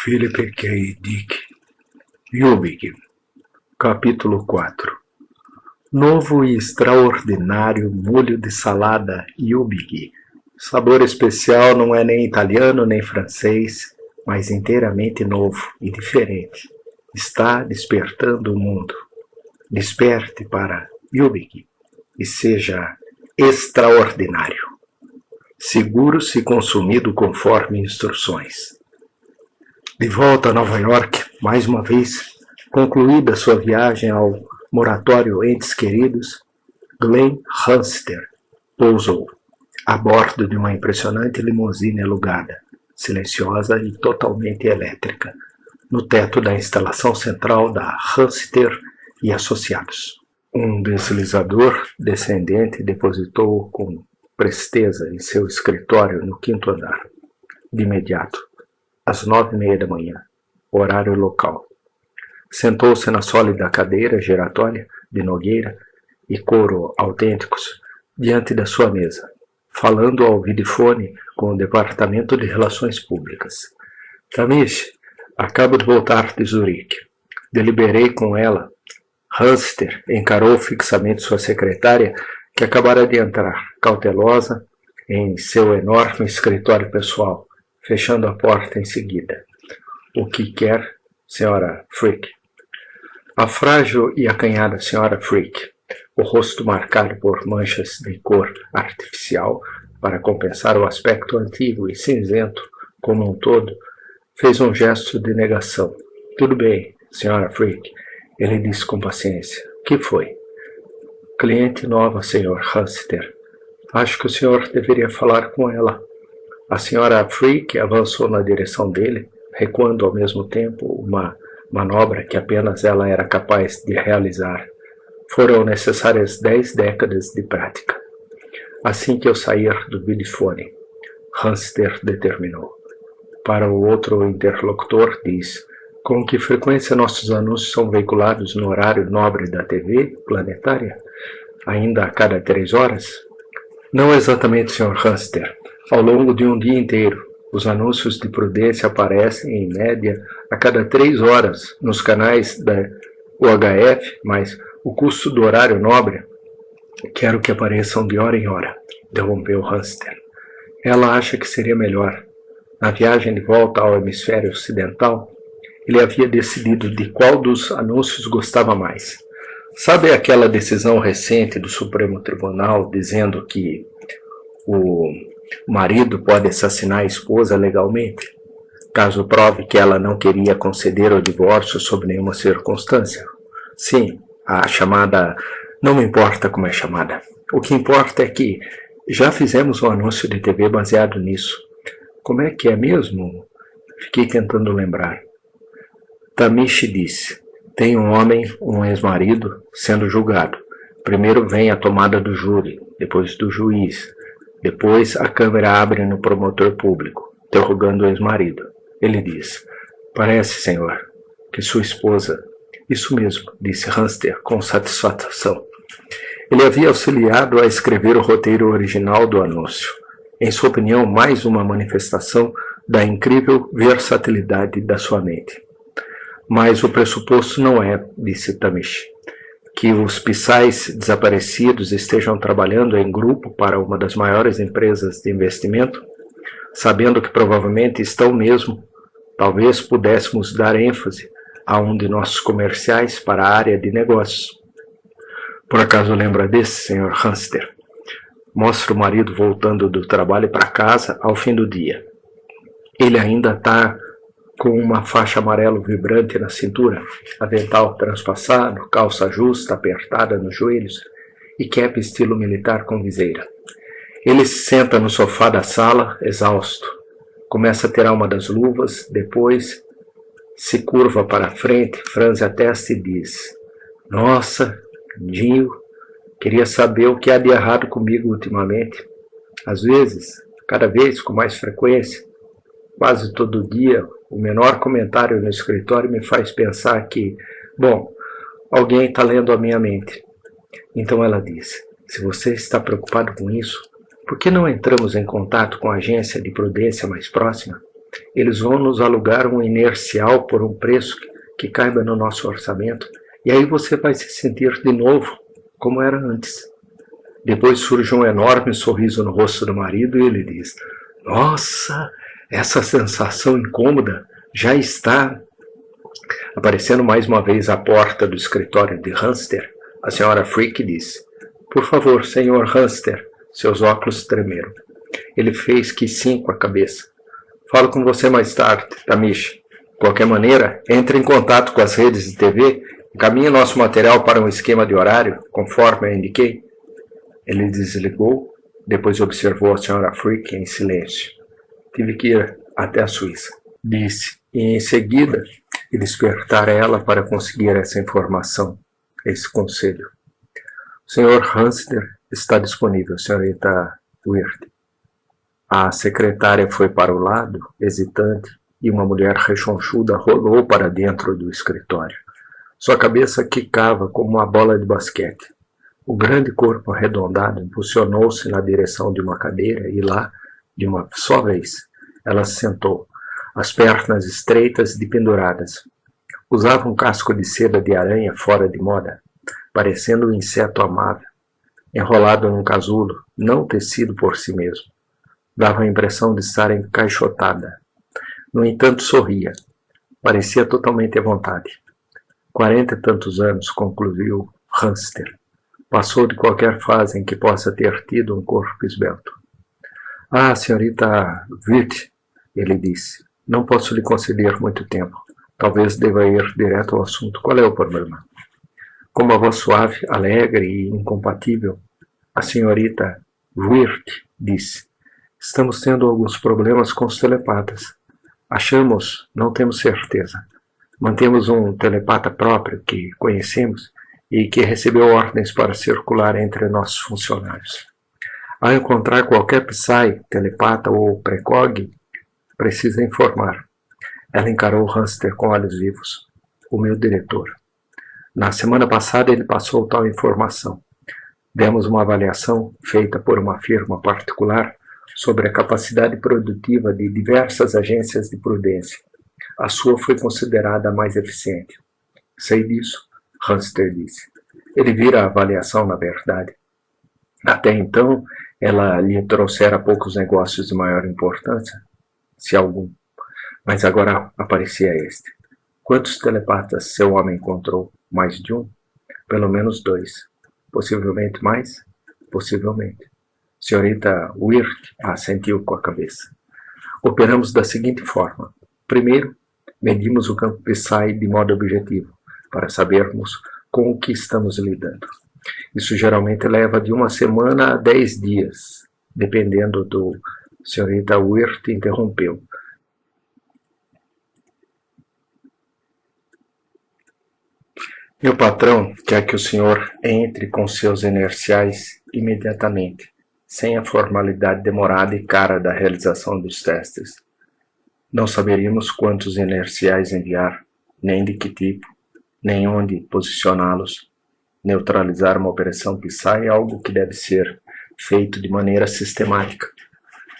Philip K. Dick, Yubig, capítulo 4. Novo e extraordinário molho de salada Yubig. Sabor especial, não é nem italiano nem francês, mas inteiramente novo e diferente. Está despertando o mundo. Desperte para Yubig e seja extraordinário. Seguro se consumido conforme instruções. De volta a Nova York, mais uma vez, concluída sua viagem ao moratório Entes Queridos, Glenn Hunster pousou a bordo de uma impressionante limusine alugada, silenciosa e totalmente elétrica, no teto da instalação central da Hunster e Associados. Um deslizador descendente depositou-o com presteza em seu escritório no 5º andar. De imediato, às 9h30 da manhã, horário local. Sentou-se na sólida cadeira giratória de nogueira e couro autênticos diante da sua mesa, falando ao vidifone com o Departamento de Relações Públicas. Tamish, acabo de voltar de Zurique. Deliberei com ela. Hunster encarou fixamente sua secretária, que acabara de entrar, cautelosa, em seu enorme escritório pessoal, fechando a porta em seguida. O que quer, Sra. Frick? A frágil e acanhada Sra. Frick, o rosto marcado por manchas de cor artificial para compensar o aspecto antigo e cinzento como um todo, fez um gesto de negação. Tudo bem, Sra. Frick, ele disse com paciência. Que foi? Cliente nova, Sr. Hunster. Acho que o senhor deveria falar com ela. A Sra. Frick avançou na direção dele, recuando ao mesmo tempo uma manobra que apenas ela era capaz de realizar. Foram necessárias 10 décadas de prática. Assim que eu sair do vidifone, Hunster determinou. Para o outro interlocutor, diz: com que frequência nossos anúncios são veiculados no horário nobre da TV planetária? Ainda a cada 3 horas? Não exatamente, Sr. Hunster. Ao longo de um dia inteiro, os anúncios de prudência aparecem, em média, a cada 3 horas nos canais da UHF, mas o custo do horário nobre, quero que apareçam de hora em hora, interrompeu Hunster. Ela acha que seria melhor. Na viagem de volta ao hemisfério ocidental, ele havia decidido de qual dos anúncios gostava mais. Sabe aquela decisão recente do Supremo Tribunal dizendo que o marido pode assassinar a esposa legalmente, caso prove que ela não queria conceder o divórcio sob nenhuma circunstância? Sim, a chamada... Não me importa como é chamada. O que importa é que já fizemos um anúncio de TV baseado nisso. Como é que é mesmo? Fiquei tentando lembrar. Tamish disse: tem um homem, um ex-marido, sendo julgado. Primeiro vem a tomada do júri, depois do juiz. Depois a câmera abre no promotor público, interrogando o ex-marido. Ele diz: parece, senhor, que sua esposa... Isso mesmo, disse Hunster com satisfação. Ele havia auxiliado a escrever o roteiro original do anúncio. Em sua opinião, mais uma manifestação da incrível versatilidade da sua mente. Mas o pressuposto não é, disse Tamish, que os psais desaparecidos estejam trabalhando em grupo para uma das maiores empresas de investimento, sabendo que provavelmente estão mesmo. Talvez pudéssemos dar ênfase a um de nossos comerciais para a área de negócios. Por acaso lembra desse, Sr. Hunster? Mostra o marido voltando do trabalho para casa ao fim do dia. Ele ainda está com uma faixa amarelo vibrante na cintura, avental transpassado, calça justa apertada nos joelhos e cap estilo militar com viseira. Ele se senta no sofá da sala, exausto. Começa a tirar uma das luvas, depois se curva para a frente, franze a testa e diz: nossa, Dinho, queria saber o que há de errado comigo ultimamente. Às vezes, cada vez com mais frequência, quase todo dia, o menor comentário no escritório me faz pensar que, bom, alguém está lendo a minha mente. Então ela disse: se você está preocupado com isso, por que não entramos em contato com a agência de prudência mais próxima? Eles vão nos alugar um inercial por um preço que caiba no nosso orçamento, e aí você vai se sentir de novo como era antes. Depois surge um enorme sorriso no rosto do marido e ele diz: nossa, essa sensação incômoda já está. Aparecendo mais uma vez à porta do escritório de Hamster, a senhora Frick disse: por favor, senhor Hamster. Seus óculos tremeram. Ele fez que sim com a cabeça. Falo com você mais tarde, Tamish. De qualquer maneira, entre em contato com as redes de TV e encaminhe nosso material para um esquema de horário, conforme eu indiquei. Ele desligou, depois observou a senhora Frick em silêncio. Tive que ir até a Suíça, disse, e em seguida despertar ela para conseguir essa informação, esse conselho. O senhor Hamster está disponível, senhorita Weird. A secretária foi para o lado, hesitante, e uma mulher rechonchuda rolou para dentro do escritório. Sua cabeça quicava como uma bola de basquete. O grande corpo arredondado impulsionou-se na direção de uma cadeira e lá, de uma só vez, ela se sentou, as pernas estreitas e penduradas. Usava um casco de seda de aranha fora de moda, parecendo um inseto amável, enrolado num casulo, não tecido por si mesmo. Dava a impressão de estar encaixotada. No entanto, sorria. Parecia totalmente à vontade. 40 e tantos anos, concluiu Hamster. Passou de qualquer fase em que possa ter tido um corpo esbelto. Ah, senhorita Wirt, ele disse. Não posso lhe conceder muito tempo. Talvez deva ir direto ao assunto. Qual é o problema? Com uma voz suave, alegre e incompatível, a senhorita Wirt disse: estamos tendo alguns problemas com os telepatas. Achamos, não temos certeza. Mantemos um telepata próprio que conhecemos e que recebeu ordens para circular entre nossos funcionários. Ao encontrar qualquer Psy, telepata ou precog, precisa informar. Ela encarou Hamster com olhos vivos. O meu diretor. Na semana passada ele passou tal informação. Demos uma avaliação feita por uma firma particular sobre a capacidade produtiva de diversas agências de prudência. A sua foi considerada a mais eficiente. Sei disso, Hamster disse. Ele vira a avaliação, na verdade. Até então, ela lhe trouxera poucos negócios de maior importância, se algum. Mas agora aparecia este. Quantos telepatas seu homem encontrou? Mais de um? Pelo menos 2. Possivelmente mais? Possivelmente. Senhorita Wirt assentiu com a cabeça. Operamos da seguinte forma. Primeiro, medimos o campo Psy de modo objetivo, para sabermos com o que estamos lidando. Isso geralmente leva de 1 semana a 10 dias, dependendo do... Senhorita Wirt interrompeu. Meu patrão quer que o senhor entre com seus inerciais imediatamente, sem a formalidade demorada e cara da realização dos testes. Não saberíamos quantos inerciais enviar, nem de que tipo, nem onde posicioná-los. Neutralizar uma operação Psy é algo que deve ser feito de maneira sistemática.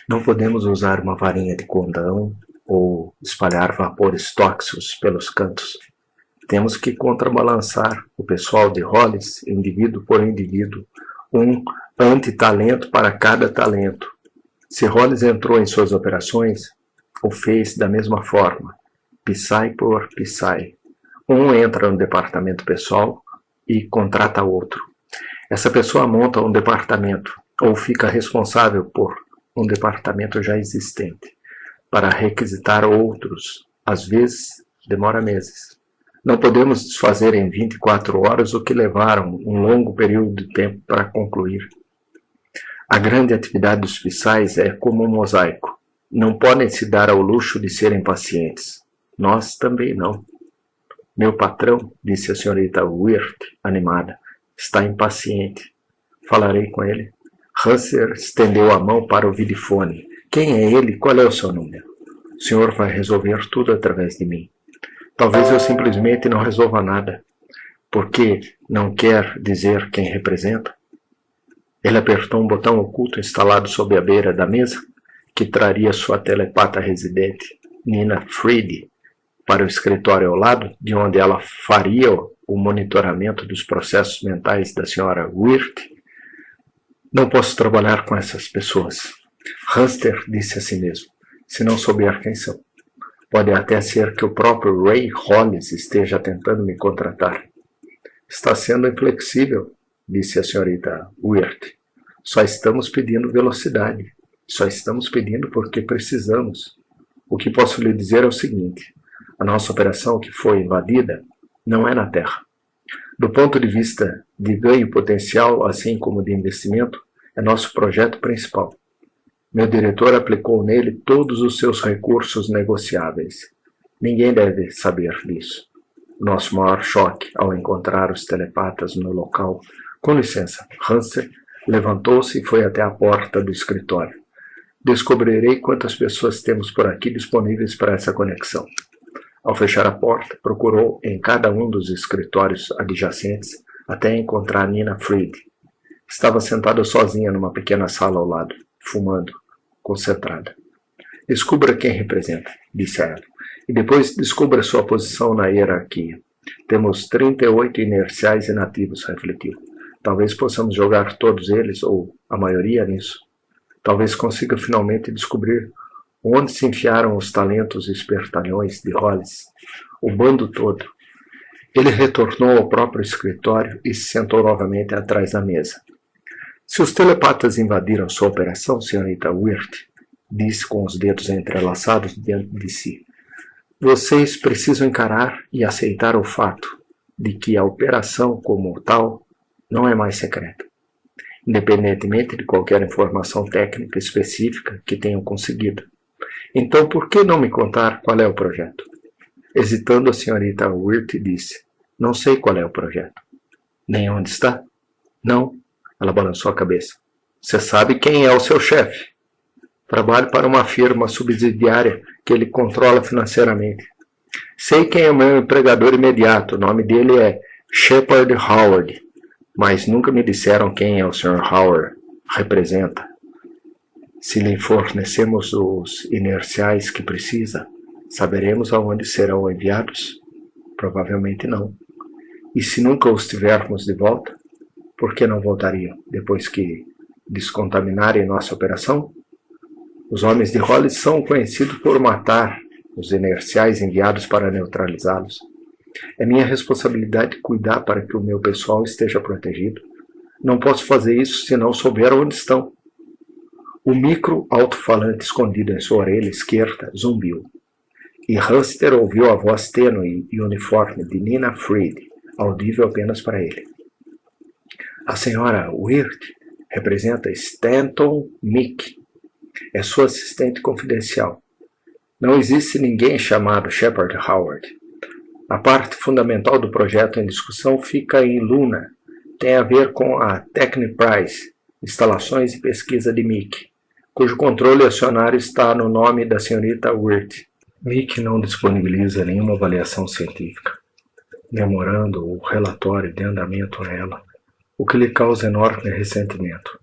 Não podemos usar uma varinha de condão ou espalhar vapores tóxicos pelos cantos. Temos que contrabalançar o pessoal de Hollis, indivíduo por indivíduo, um antitalento para cada talento. Se Hollis entrou em suas operações, o fez da mesma forma, Psy por Psy. Um entra no departamento pessoal e contrata outro. Essa pessoa monta um departamento ou fica responsável por um departamento já existente. Para requisitar outros, às vezes, demora meses. Não podemos desfazer em 24 horas o que levaram um longo período de tempo para concluir. A grande atividade dos Psys é como um mosaico. Não podem se dar ao luxo de serem pacientes. Nós também não. Meu patrão, disse a senhorita Wirt, animada, está impaciente. Falarei com ele. Hamster estendeu a mão para o vidifone. Quem é ele? Qual é o seu número? O senhor vai resolver tudo através de mim. Talvez eu simplesmente não resolva nada, porque não quer dizer quem representa. Ele apertou um botão oculto instalado sob a beira da mesa, que traria sua telepata residente. Nina Fried para o escritório ao lado, de onde ela faria o monitoramento dos processos mentais da senhora Wirth. Não posso trabalhar com essas pessoas. Hamster disse a si mesmo, se não souber quem são. Pode até ser que o próprio Ray Hollis esteja tentando me contratar. Está sendo inflexível, disse a senhorita Wirth. Só estamos pedindo velocidade. Só estamos pedindo porque precisamos. O que posso lhe dizer é o seguinte. A nossa operação que foi invadida não é na Terra. Do ponto de vista de ganho potencial, assim como de investimento, é nosso projeto principal. Meu diretor aplicou nele todos os seus recursos negociáveis. Ninguém deve saber disso. Nosso maior choque ao encontrar os telepatas no local. Com licença, Hamster levantou-se e foi até a porta do escritório. Descobrirei quantas pessoas temos por aqui disponíveis para essa conexão. Ao fechar a porta, procurou em cada um dos escritórios adjacentes até encontrar Nina Fried. Estava sentada sozinha numa pequena sala ao lado, fumando, concentrada. Descubra quem representa, disse a ela, e depois descubra sua posição na hierarquia. Temos 38 inerciais inativos, refletiu. Talvez possamos jogar todos eles, ou a maioria, nisso. Talvez consiga finalmente descobrir onde se enfiaram os talentos e espertalhões de Hollis, o bando todo. Ele retornou ao próprio escritório e se sentou novamente atrás da mesa. Se os telepatas invadiram sua operação, senhorita Wirth, disse com os dedos entrelaçados diante de si, vocês precisam encarar e aceitar o fato de que a operação como tal não é mais secreta, independentemente de qualquer informação técnica específica que tenham conseguido. Então, por que não me contar qual é o projeto? Hesitando, a senhorita Wirth disse, não sei qual é o projeto. Nem onde está? Não. Ela balançou a cabeça. Você sabe quem é o seu chefe. Trabalho para uma firma subsidiária que ele controla financeiramente. Sei quem é o meu empregador imediato. O nome dele é Shepard Howard. Mas nunca me disseram quem é o Sr. Howard representa. Se lhe fornecemos os inerciais que precisa, saberemos aonde serão enviados? Provavelmente não. E se nunca os tivermos de volta, por que não voltariam depois que descontaminarem nossa operação? Os homens de Hollis são conhecidos por matar os inerciais enviados para neutralizá-los. É minha responsabilidade cuidar para que o meu pessoal esteja protegido. Não posso fazer isso se não souber onde estão. O micro-alto-falante escondido em sua orelha esquerda zumbiu. E Hamster ouviu a voz tênue e uniforme de Nina Fried, audível apenas para ele. A senhora Wirth representa Stanton Meek. É sua assistente confidencial. Não existe ninguém chamado Shepard Howard. A parte fundamental do projeto em discussão fica em Luna. Tem a ver com a Techniprise, instalações e pesquisa de Meek, cujo controle acionário está no nome da senhorita Wirth. Meek não disponibiliza nenhuma avaliação científica, memorando o relatório de andamento a ela, o que lhe causa enorme ressentimento.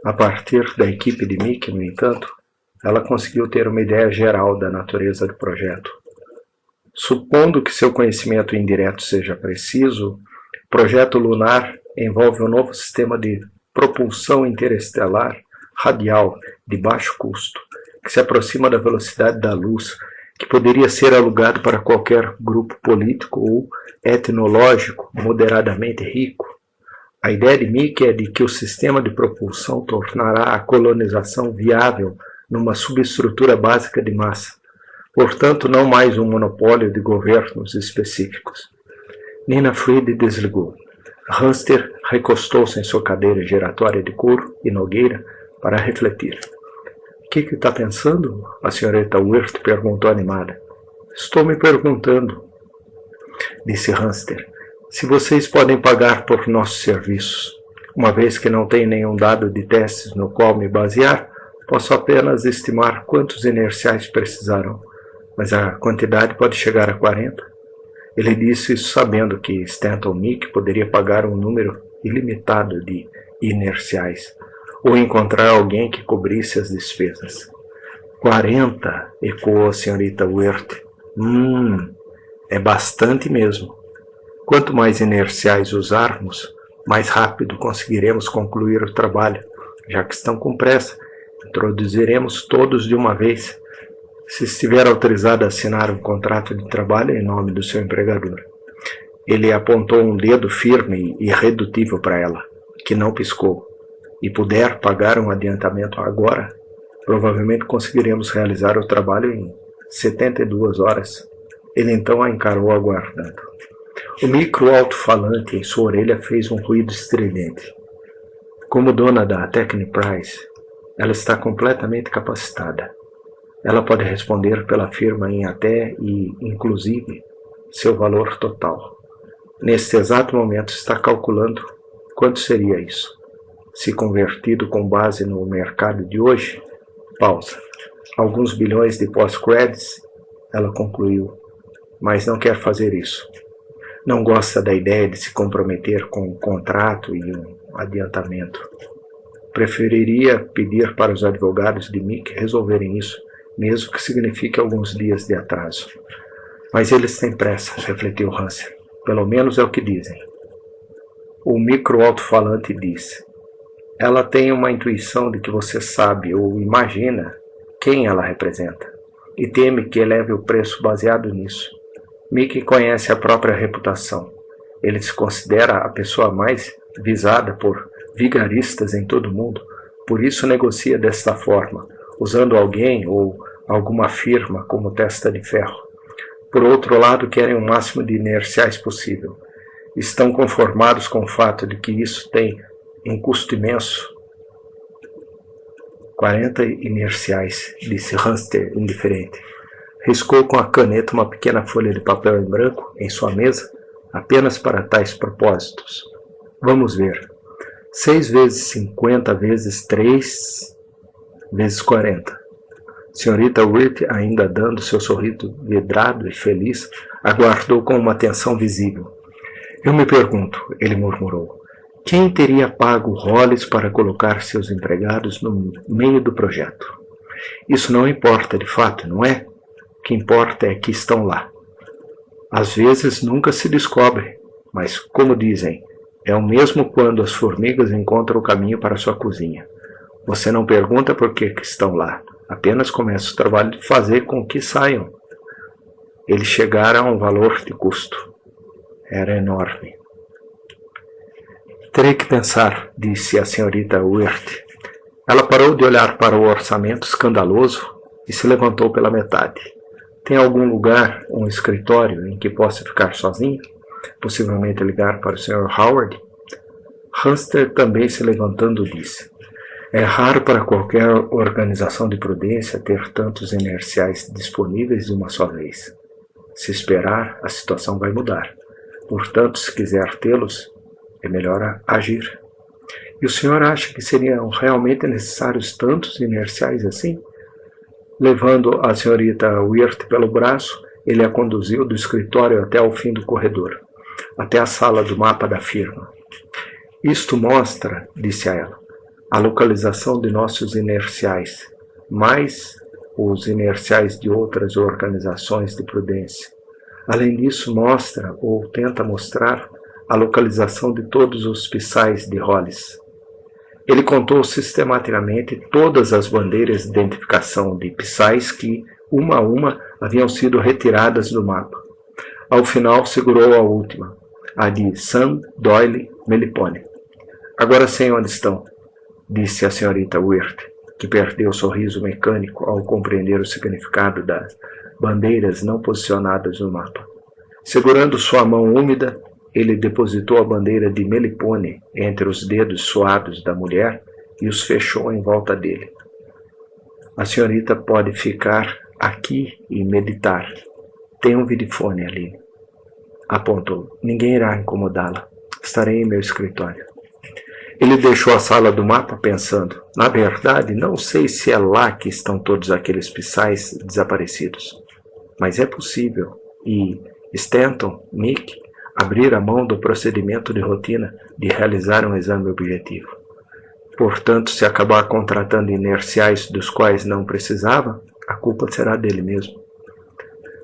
A partir da equipe de Meek, no entanto, ela conseguiu ter uma ideia geral da natureza do projeto. Supondo que seu conhecimento indireto seja preciso, o projeto lunar envolve um novo sistema de propulsão interestelar radial de baixo custo, que se aproxima da velocidade da luz, que poderia ser alugado para qualquer grupo político ou etnológico moderadamente rico. A ideia de Meek é de que o sistema de propulsão tornará a colonização viável numa subestrutura básica de massa, portanto não mais um monopólio de governos específicos. Nina Fried desligou. Hamster recostou-se em sua cadeira giratória de couro e nogueira para refletir. O que está pensando? A senhorita Wirth perguntou animada. Estou me perguntando, disse Hamster, se vocês podem pagar por nossos serviços. Uma vez que não tenho nenhum dado de testes no qual me basear, posso apenas estimar quantos inerciais precisarão, mas a quantidade pode chegar a 40. Ele disse isso sabendo que Stanton Meek poderia pagar um número ilimitado de inerciais, ou encontrar alguém que cobrisse as despesas. 40, ecoou a senhorita Wirt. É bastante mesmo. Quanto mais inerciais usarmos, mais rápido conseguiremos concluir o trabalho. Já que estão com pressa, introduziremos todos de uma vez. Se estiver autorizado a assinar um contrato de trabalho em nome do seu empregador. Ele apontou um dedo firme e irredutível para ela, que não piscou, e puder pagar um adiantamento agora, provavelmente conseguiremos realizar o trabalho em 72 horas. Ele então a encarou aguardando. O micro-alto-falante em sua orelha fez um ruído estridente. Como dona da Techniprice, ela está completamente capacitada. Ela pode responder pela firma em até e, inclusive, seu valor total. Neste exato momento está calculando quanto seria isso. Se convertido com base no mercado de hoje, pausa. Alguns bilhões de pós-credits, ela concluiu, mas não quer fazer isso. Não gosta da ideia de se comprometer com um contrato e um adiantamento. Preferiria pedir para os advogados de Mick resolverem isso, mesmo que signifique alguns dias de atraso. Mas eles têm pressa, refletiu Hansen. Pelo menos é o que dizem. O micro-alto-falante disse. Ela tem uma intuição de que você sabe ou imagina quem ela representa, e teme que eleve o preço baseado nisso. Mickey conhece a própria reputação. Ele se considera a pessoa mais visada por vigaristas em todo o mundo, por isso negocia desta forma, usando alguém ou alguma firma como testa de ferro. Por outro lado, querem o máximo de inerciais possível. Estão conformados com o fato de que isso tem um custo imenso. 40 inerciais, disse Hanster, indiferente. Riscou com a caneta uma pequena folha de papel em branco em sua mesa, apenas para tais propósitos. Vamos ver. 6 vezes 50 vezes 3 vezes 40. Senhorita Wirt, ainda dando seu sorriso vidrado e feliz, aguardou com uma atenção visível. Eu me pergunto, ele murmurou, quem teria pago Hollis para colocar seus empregados no meio do projeto? Isso não importa de fato, não é? O que importa é que estão lá. Às vezes nunca se descobre, mas, como dizem, é o mesmo quando as formigas encontram o caminho para sua cozinha. Você não pergunta por que estão lá, apenas começa o trabalho de fazer com que saiam. Eles chegaram a um valor de custo. Era enorme. Terei que pensar, disse a senhorita Wirt. Ela parou de olhar para o orçamento escandaloso e se levantou pela metade. Tem algum lugar, um escritório, em que possa ficar sozinha? Possivelmente ligar para o Sr. Howard? Hanster, também se levantando, disse. É raro para qualquer organização de prudência ter tantos inerciais disponíveis de uma só vez. Se esperar, a situação vai mudar. Portanto, se quiser tê-los, é melhor agir. E o senhor acha que seriam realmente necessários tantos inerciais assim? Levando a senhorita Wirt pelo braço, ele a conduziu do escritório até ao fim do corredor, até a sala do mapa da firma. Isto mostra, disse a ela, a localização de nossos inerciais, mais os inerciais de outras organizações de prudência. Além disso, mostra, ou tenta mostrar, a localização de todos os psais de Hollis. Ele contou sistematicamente todas as bandeiras de identificação de psais que, uma a uma, haviam sido retiradas do mapa. Ao final, segurou a última, a de Sam Doyle Melipone. Agora sei onde estão, disse a senhorita Wirt, que perdeu o sorriso mecânico ao compreender o significado das bandeiras não posicionadas no mapa. Segurando sua mão úmida, ele depositou a bandeira de Melipone entre os dedos suados da mulher e os fechou em volta dele. A senhorita pode ficar aqui e meditar. Tem um vidifone ali. Apontou. Ninguém irá incomodá-la. Estarei em meu escritório. Ele deixou a sala do mapa pensando. Na verdade, não sei se é lá que estão todos aqueles psais desaparecidos. Mas é possível. E Stanton, Mick, abrir a mão do procedimento de rotina de realizar um exame objetivo. Portanto, se acabar contratando inerciais dos quais não precisava, a culpa será dele mesmo.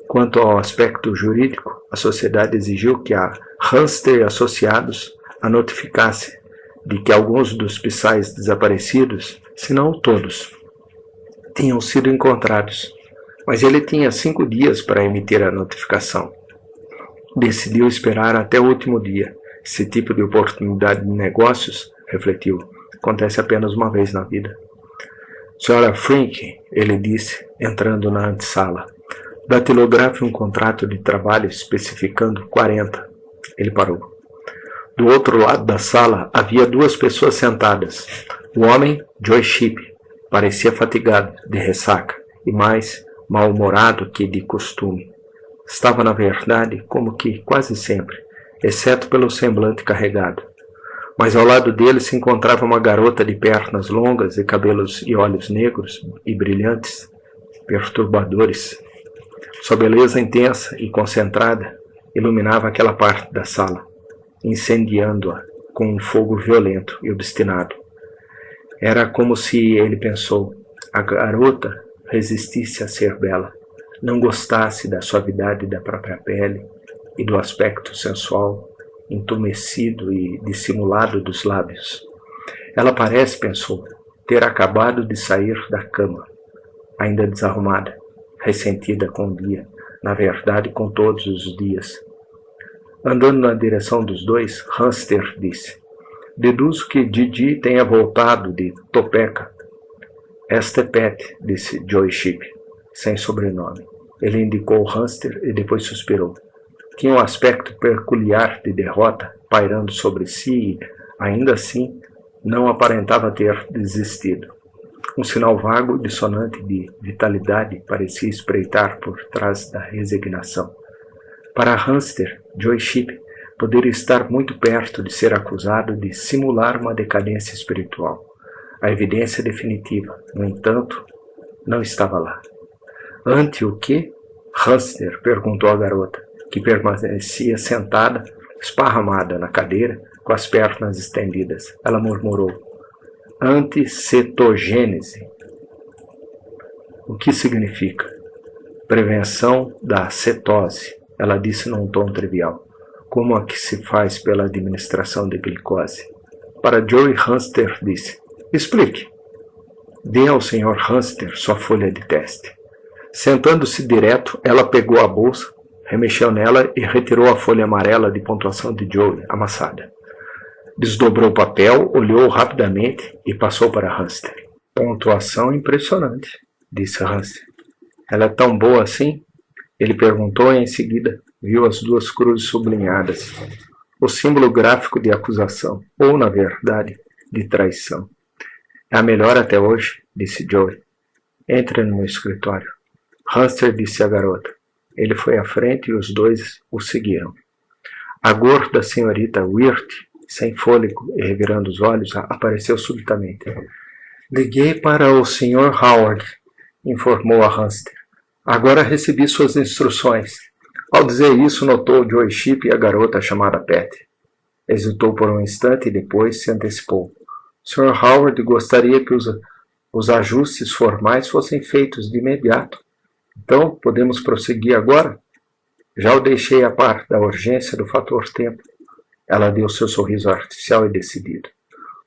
Quanto ao aspecto jurídico, a sociedade exigiu que a Hamster e Associados a notificasse de que alguns dos psais desaparecidos, se não todos, tinham sido encontrados, mas ele tinha 5 dias para emitir a notificação. Decidiu esperar até o último dia. Esse tipo de oportunidade de negócios, refletiu, acontece apenas uma vez na vida. Sra. Frink, ele disse, entrando na antessala, datilografe um contrato de trabalho especificando 40. Ele parou. Do outro lado da sala havia 2 pessoas sentadas. O homem, Joy Shipp, parecia fatigado, de ressaca, e mais mal-humorado que de costume. Estava, na verdade, como que quase sempre, exceto pelo semblante carregado. Mas ao lado dele se encontrava uma garota de pernas longas e cabelos e olhos negros e brilhantes, perturbadores. Sua beleza intensa e concentrada iluminava aquela parte da sala, incendiando-a com um fogo violento e obstinado. Era como se, ele pensou, a garota resistisse a ser bela, não gostasse da suavidade da própria pele e do aspecto sensual, entumecido e dissimulado dos lábios. Ela parece, pensou, ter acabado de sair da cama, ainda desarrumada, ressentida com o dia, na verdade com todos os dias. Andando na direção dos 2, Hamster disse, deduzo que Didi tenha voltado de Topeka. Esta é Pat, disse Joy Shipp, sem sobrenome. Ele indicou Hamster e depois suspirou. Tinha um aspecto peculiar de derrota pairando sobre si e, ainda assim, não aparentava ter desistido. Um sinal vago e dissonante de vitalidade parecia espreitar por trás da resignação. Para Hamster, Joy Shipp poderia estar muito perto de ser acusado de simular uma decadência espiritual. A evidência definitiva, no entanto, não estava lá. Ante o que? Hamster perguntou à garota, que permanecia sentada, esparramada na cadeira, com as pernas estendidas. Ela murmurou, anticetogênese. O que significa? Prevenção da cetose, ela disse num tom trivial, como a que se faz pela administração de glicose. Para Joey, Hamster disse, explique. Dê ao Sr. Hamster sua folha de teste. Sentando-se direto, ela pegou a bolsa, remexeu nela e retirou a folha amarela de pontuação de Joey, amassada. Desdobrou o papel, olhou rapidamente e passou para Hamster. Pontuação impressionante, disse Hamster. Ela é tão boa assim? Ele perguntou e em seguida viu as 2 cruzes sublinhadas, o símbolo gráfico de acusação, ou, na verdade, de traição. É a melhor até hoje, disse Joey. Entre no meu escritório. Hamster disse à garota. Ele foi à frente e os 2 o seguiram. A gorda senhorita Wirt, sem fôlego e revirando os olhos, apareceu subitamente. Liguei para o Sr. Howard, informou a Hamster. Agora recebi suas instruções. Ao dizer isso, notou Joy Shipp e a garota chamada Pat. Hesitou por um instante e depois se antecipou. Sr. Howard gostaria que os ajustes formais fossem feitos de imediato. Então, podemos prosseguir agora? Já o deixei a par da urgência do fator tempo. Ela deu seu sorriso artificial e decidido.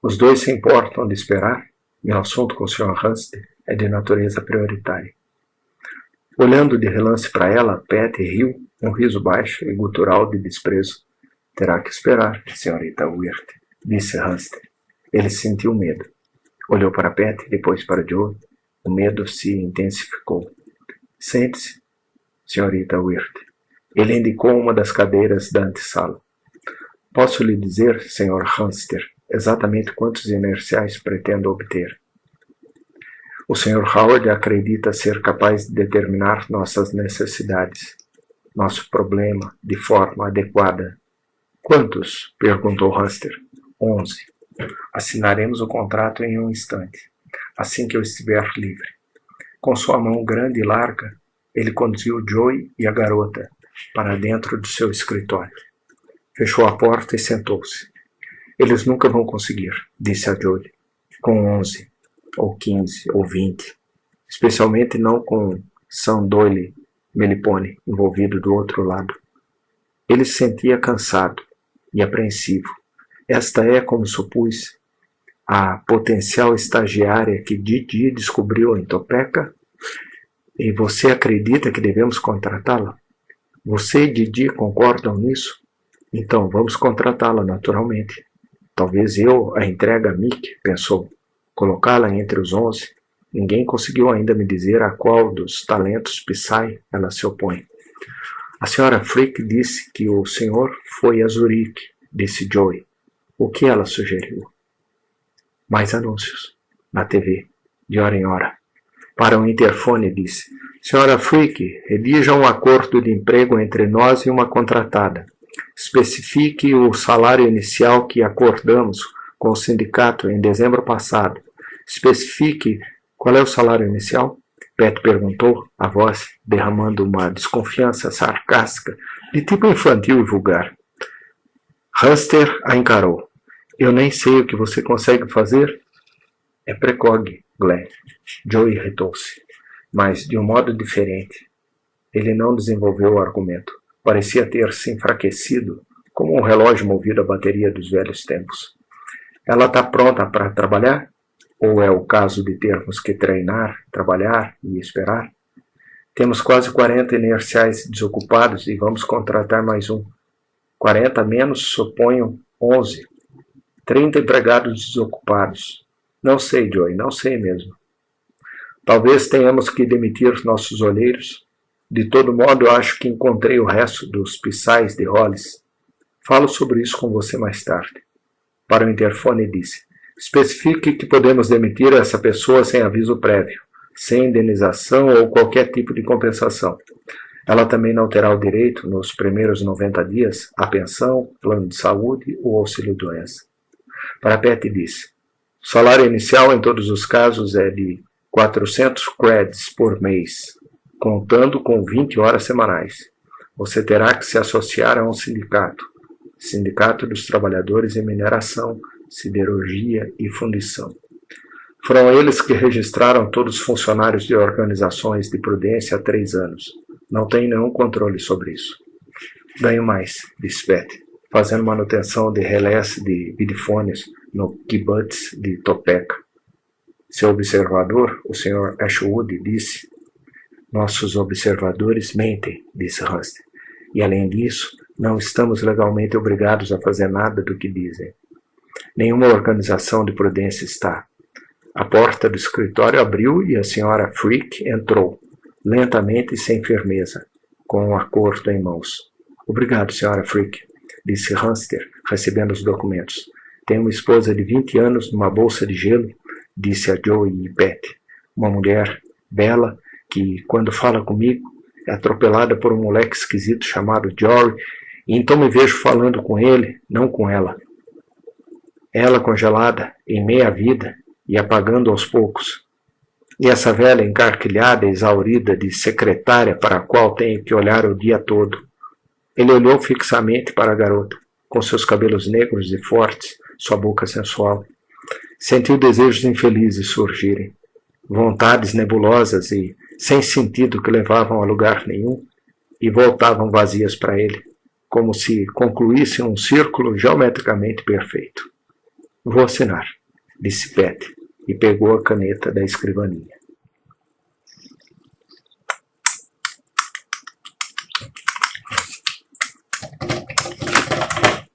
Os 2 se importam de esperar? Meu assunto com o Sr. Hamster é de natureza prioritária. Olhando de relance para ela, Pat riu, um riso baixo e gutural de desprezo. Terá que esperar, senhorita Wirt, disse Hamster. Ele sentiu medo. Olhou para Pat e depois para Joe. O medo se intensificou. Sente-se, senhorita Wirt. Ele indicou uma das cadeiras da antessala. Posso lhe dizer, Sr. Hamster, exatamente quantos inerciais pretendo obter. O Sr. Howard acredita ser capaz de determinar nossas necessidades, nosso problema, de forma adequada. Quantos? Perguntou Hamster. 11. Assinaremos o contrato em um instante, assim que eu estiver livre. Com sua mão grande e larga, ele conduziu Joey e a garota para dentro do seu escritório. Fechou a porta e sentou-se. Eles nunca vão conseguir, disse a Joey. com 11, ou 15, ou 20, especialmente não com Sam Doyle Melipone envolvido do outro lado. Ele se sentia cansado e apreensivo. Esta é, como supus, a potencial estagiária que Didi descobriu em Topeka? E você acredita que devemos contratá-la? Você e Didi concordam nisso? Então vamos contratá-la naturalmente. Talvez eu a entregue a Mick, pensou. Colocá-la entre os 11. Ninguém conseguiu ainda me dizer a qual dos talentos Psy ela se opõe. A senhora Frick disse que o senhor foi a Zurique, disse Joey. O que ela sugeriu? Mais anúncios, na TV, de hora em hora. Para o interfone disse, senhora Frick, redija um acordo de emprego entre nós e uma contratada. Especifique o salário inicial que acordamos com o sindicato em dezembro passado. Especifique qual é o salário inicial? Pat perguntou, a voz derramando uma desconfiança sarcástica de tipo infantil e vulgar. Hunster a encarou. Eu nem sei o que você consegue fazer. É precog, Glenn. Joe irritou-se, mas de um modo diferente. Ele não desenvolveu o argumento. Parecia ter se enfraquecido, como um relógio movido à bateria dos velhos tempos. Ela está pronta para trabalhar? Ou é o caso de termos que treinar, trabalhar e esperar? Temos quase 40 inerciais desocupados e vamos contratar mais um. 40 menos, suponho, 11. 30 empregados desocupados. Não sei, Joey, não sei mesmo. Talvez tenhamos que demitir nossos olheiros. De todo modo, acho que encontrei o resto dos Psys de Hollis. Falo sobre isso com você mais tarde. Para o interfone disse, especifique que podemos demitir essa pessoa sem aviso prévio, sem indenização ou qualquer tipo de compensação. Ela também não terá o direito, nos primeiros 90 dias, à pensão, plano de saúde ou auxílio-doença. Para Pat disse, o salário inicial em todos os casos é de 400 creds por mês, contando com 20 horas semanais. Você terá que se associar a um sindicato, Sindicato dos Trabalhadores em Mineração, Siderurgia e Fundição. Foram eles que registraram todos os funcionários de organizações de prudência há 3 anos. Não tem nenhum controle sobre isso. Ganho mais, disse Pat, fazendo manutenção de relés de videofones no kibbutz de Topeka. Seu observador, o Sr. Ashwood, disse, nossos observadores mentem, disse Hunster, e além disso, não estamos legalmente obrigados a fazer nada do que dizem. Nenhuma organização de prudência está. A porta do escritório abriu e a senhora Frick entrou, lentamente e sem firmeza, com um acordo em mãos. Obrigado, senhora Frick, disse Hunster, recebendo os documentos. Tenho uma esposa de 20 anos numa bolsa de gelo, disse a Joey e Pat. Uma mulher bela que, quando fala comigo, é atropelada por um moleque esquisito chamado Jory, e então me vejo falando com ele, não com ela. Ela congelada, em meia vida, e apagando aos poucos. E essa velha encarquilhada e exaurida de secretária para a qual tenho que olhar o dia todo. Ele olhou fixamente para a garota, com seus cabelos negros e fortes, sua boca sensual. Sentiu desejos infelizes surgirem, vontades nebulosas e sem sentido que levavam a lugar nenhum e voltavam vazias para ele, como se concluíssem um círculo geometricamente perfeito. Vou assinar, disse Pat, e pegou a caneta da escrivaninha.